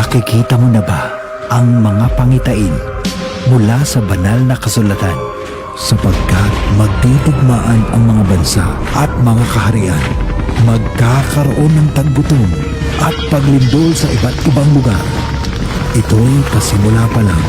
Nakikita mo na ba ang mga pangitain mula sa banal na kasulatan? Sapagkat magdidigmaan ang mga bansa at mga kaharian, magkakaroon ng taggutom at paglindol sa iba't ibang lugar. Ito'y pasimula pa lang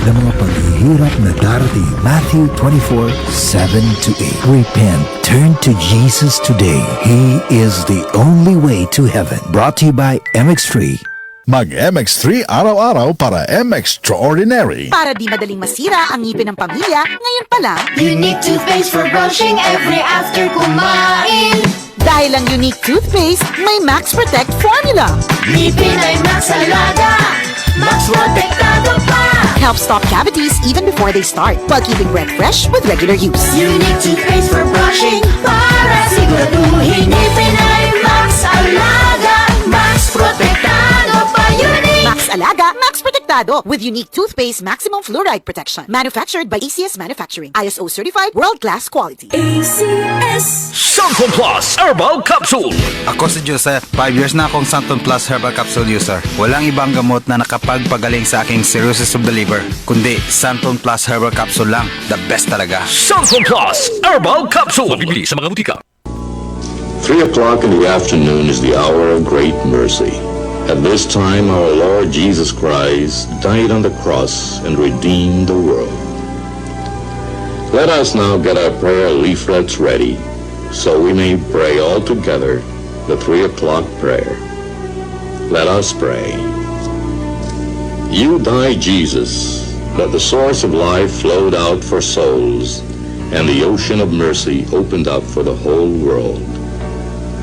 ng mga paghihirap na darating. Matthew 24:7-8. Repent, turn to Jesus today. He is the only way to heaven. Brought to you by MX3. Mag-MX3 araw-araw para MX-Extraordinary. Para di madaling masira ang ngipin ng pamilya, ngayon pa lang, Unique toothpaste for brushing every after kumain. dahil ang unique toothpaste, may Max Protect formula. Ngipin ay Max Alaga, Max Protektado pa. Helps stop cavities even before they start, while keeping breath fresh with regular use. Unique toothpaste for brushing para siguraduhin ngipin ay Max Alaga, Max Protektado pa. Unique. Max Alaga, Max Protectado with unique toothpaste maximum fluoride protection. Manufactured by ACS Manufacturing. ISO certified world-class quality. ACS. Santon Plus Herbal Capsule. Ako si Joseph, 5 years na akong Santon Plus Herbal Capsule user. Walang ibang gamot na nakapagpagaling sa aking cirrhosis of the liver, kundi Santon Plus Herbal Capsule lang. The best talaga. Santon Plus Herbal Capsule. Mabibili sa mga butika. 3 o'clock in the afternoon is the hour of great mercy. At this time, our Lord Jesus Christ died on the cross and redeemed the world. Let us now get our prayer leaflets ready, so we may pray all together the 3 o'clock prayer. Let us pray. You died, Jesus, that the source of life flowed out for souls, and the ocean of mercy opened up for the whole world.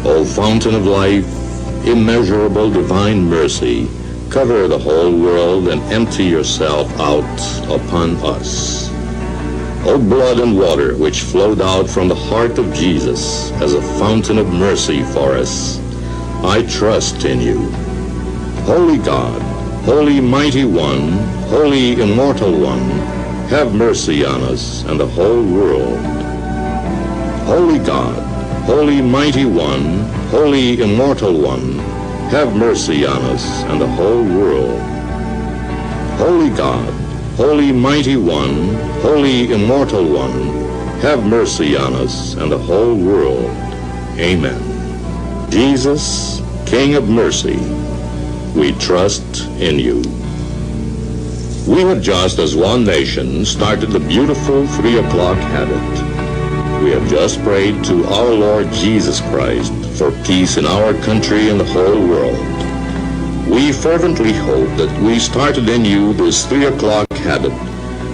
O fountain of life, immeasurable divine mercy, cover the whole world and empty yourself out upon us. O blood and water which flowed out from the heart of Jesus as a fountain of mercy for us, I trust in you. Holy God, Holy Mighty One, Holy Immortal One, have mercy on us and the whole world. Holy God, Holy Mighty One, Holy Immortal One, have mercy on us and the whole world. Holy God, Holy Mighty One, Holy Immortal One, have mercy on us and the whole world. Amen. Jesus, King of mercy, we trust in you. We have just as one nation started the beautiful 3 o'clock habit. We have just prayed to our Lord Jesus Christ for peace in our country and the whole world. We fervently hope that we started in you this 3 o'clock habit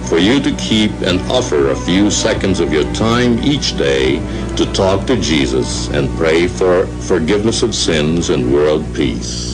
for you to keep and offer a few seconds of your time each day to talk to Jesus and pray for forgiveness of sins and world peace.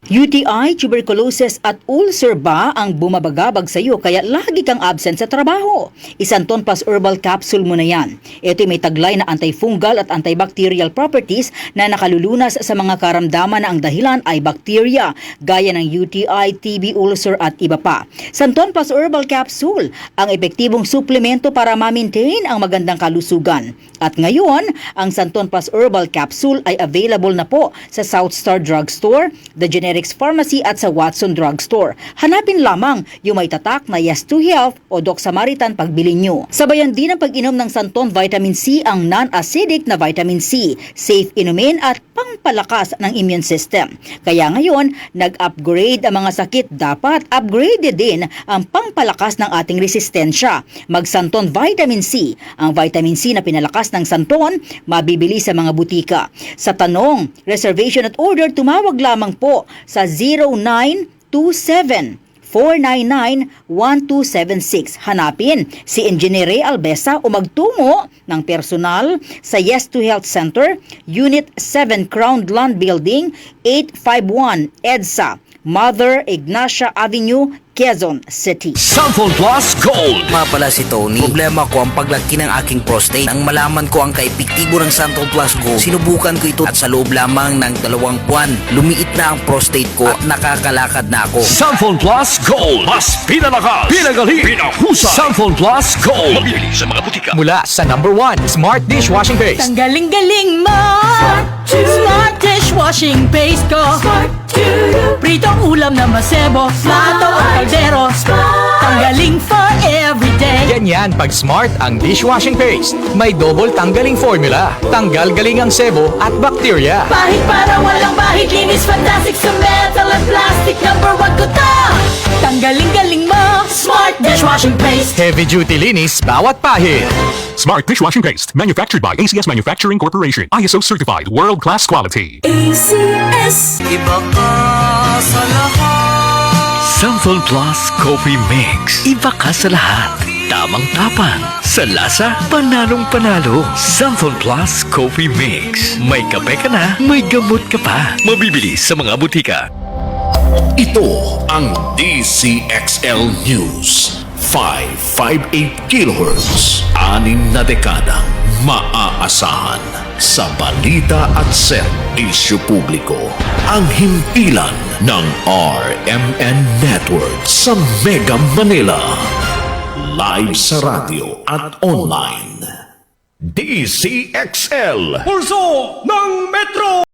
UTI, tuberculosis at ulcer ba ang bumabagabag sa iyo kaya lagi kang absent sa trabaho? Santon Plus Herbal Capsule mo na yan. Ito may taglay na antifungal at antibacterial properties na nakalulunas sa mga karamdaman na ang dahilan ay bacteria, gaya ng UTI, TB, ulcer at iba pa. Santon Plus Herbal Capsule, ang epektibong suplemento para ma-maintain ang magandang kalusugan. At ngayon, ang Santon Plus Herbal Capsule ay available na po sa South Star Drugstore, The Generics Pharmacy at sa Watson Drugstore. Hanapin lamang yung may tatak na Yes to Health o Doc Samaritan pagbili nyo. Sabayan din ang pag-inom ng Santon Vitamin C, ang non-acidic na vitamin C, safe inumin at pangpalakas ng immune system. Kaya ngayon, nag-upgrade ang mga sakit, dapat upgraded din ang pangpalakas ng ating resistensya. Mag-Santon Vitamin C, ang vitamin C na pinalakas ng Santon, mabibili sa mga butika. Sa tanong, reservation at order, tumawag lamang po sa 0927-499-1276. Hanapin si Engineer Ray Albesa o magtungo ng personal sa Yes to Health Center, Unit 7 Crown Land Building, 851 EDSA, Mother Ignacia Avenue, Quezon City. Santon Plus Gold. Nga pala si Tony. Problema ko ang paglaki ng aking prostate. Nang malaman ko ang kaepektibo ng Santon Plus Gold, sinubukan ko ito at sa loob lamang ng 2 buwan, lumiit na ang prostate ko at nakakalakad na ako. Santon Plus Gold. Mas pinalakas, pinagaling, pinahusay. Santon Plus Gold. Mabibili sa mga butika. Mula sa #1 Smart Dishwashing Paste. Ang galing-galing mo, Smart Dishwashing Paste ko. Smart Pritong ulam na masebo, plato o kaldero, tanggaling for everyday. Ganyan pag Smart ang dishwashing paste. May double tanggaling formula. Tanggal galing ang sebo at bakterya. Bahid para walang bahid, linis fantastic sa metal at plastic. Number 1 ko to. Tanggaling galing mo, Smart dishwashing paste. Heavy duty linis bawat pahid. Smart dishwashing paste, manufactured by ACS Manufacturing Corporation. ISO certified, world-class quality. ACS. Iba ka sa lahat. Santhol Plus Coffee Mix. Iba ka sa lahat. Tamang tapang. Sa lasa, panalong-panalo. Santhol Plus Coffee Mix. May kape ka na, may gamot ka pa. Mabibili sa mga butika. Ito ang DCXL News. 558 kHz. 6 na dekadang maaasahan sa balita at serbisyo publiko. Ang himpilan ng RMN Network sa Mega Manila. Live sa radyo at online. DCXL. Pulso ng Metro!